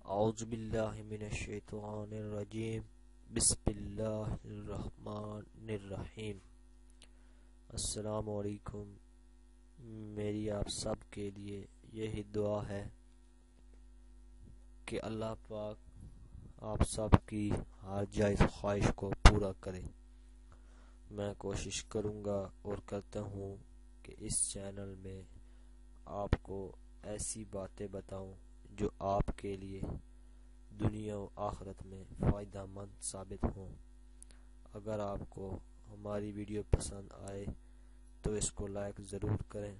اعوذ باللہ من الشیطان الرجیم بسم اللہ الرحمن الرحیم۔ السلام علیکم۔ میری آپ سب کے لیے یہی دعا ہے کہ اللہ پاک آپ سب کی ہر جائز خواہش کو پورا کرے۔ میں کوشش کروں گا اور کرتا ہوں کہ اس چینل میں آپ کو ایسی باتیں بتاؤں جو آپ کے لیے دنیا و آخرت میں فائدہ مند ثابت ہوں۔ اگر آپ کو ہماری ویڈیو پسند آئے تو اس کو لائک ضرور کریں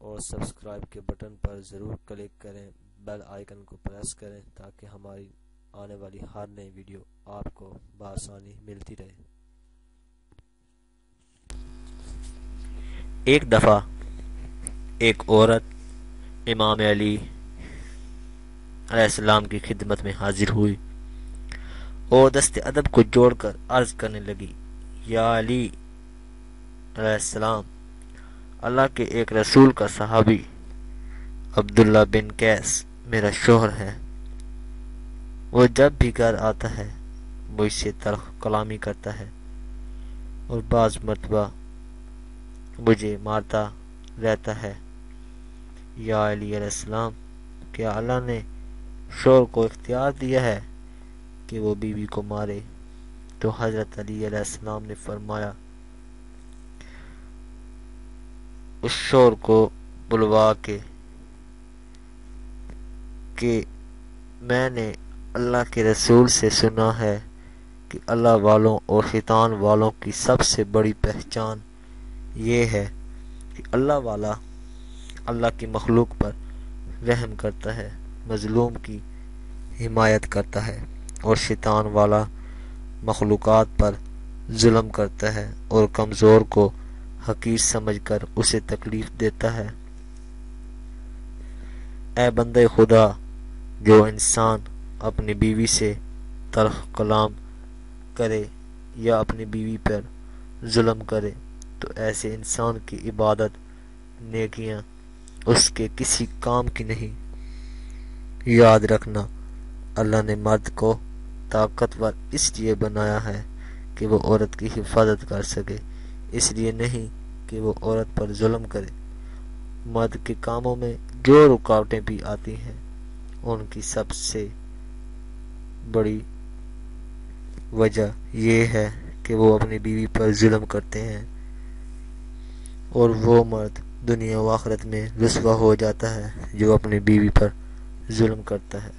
اور سبسکرائب کے بٹن پر ضرور کلک کریں، بیل آئیکن کو پریس کریں تاکہ ہماری آنے والی ہر نئی ویڈیو آپ کو بآسانی ملتی رہے۔ ایک دفعہ ایک عورت امام علی علیہ السلام کی خدمت میں حاضر ہوئی اور دست ادب کو جوڑ کر عرض کرنے لگی، یا علی علیہ السلام، اللہ کے ایک رسول کا صحابی عبداللہ بن قیس میرا شوہر ہے۔ وہ جب بھی گھر آتا ہے مجھ سے تلخ کلامی کرتا ہے اور بعض مرتبہ مجھے مارتا رہتا ہے۔ یا علی علیہ السلام، کیا اللہ نے شوہر کو اختیار دیا ہے کہ وہ بیوی کو مارے؟ تو حضرت علی علیہ السلام نے فرمایا، اس شوہر کو بلوا کے کہ میں نے اللہ کے رسول سے سنا ہے کہ اللہ والوں اور شیطان والوں کی سب سے بڑی پہچان یہ ہے کہ اللہ والا اللہ کی مخلوق پر رحم کرتا ہے، مظلوم کی حمایت کرتا ہے، اور شیطان والا مخلوقات پر ظلم کرتا ہے اور کمزور کو حقیر سمجھ کر اسے تکلیف دیتا ہے۔ اے بندے خدا، جو انسان اپنی بیوی سے تلخ کلام کرے یا اپنی بیوی پر ظلم کرے تو ایسے انسان کی عبادت نیکیاں اس کے کسی کام کی نہیں۔ یاد رکھنا، اللہ نے مرد کو طاقتور اس لیے بنایا ہے کہ وہ عورت کی حفاظت کر سکے، اس لیے نہیں کہ وہ عورت پر ظلم کرے۔ مرد کے کاموں میں جو رکاوٹیں بھی آتی ہیں ان کی سب سے بڑی وجہ یہ ہے کہ وہ اپنی بیوی پر ظلم کرتے ہیں، اور وہ مرد دنیا و آخرت میں رسوا ہو جاتا ہے جو اپنی بیوی پر ظلم کرتا ہے۔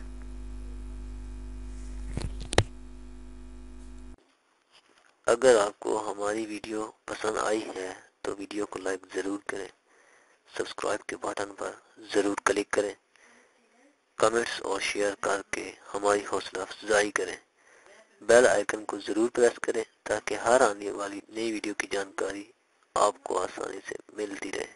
اگر آپ کو ہماری ویڈیو پسند آئی ہے تو ویڈیو کو لائک ضرور کریں، سبسکرائب کے بٹن پر ضرور کلک کریں، کمنٹس اور شیئر کر کے ہماری حوصلہ افزائی کریں، بیل آئیکن کو ضرور پریس کریں تاکہ ہر آنے والی نئی ویڈیو کی جانکاری آپ کو آسانی سے ملتی رہے۔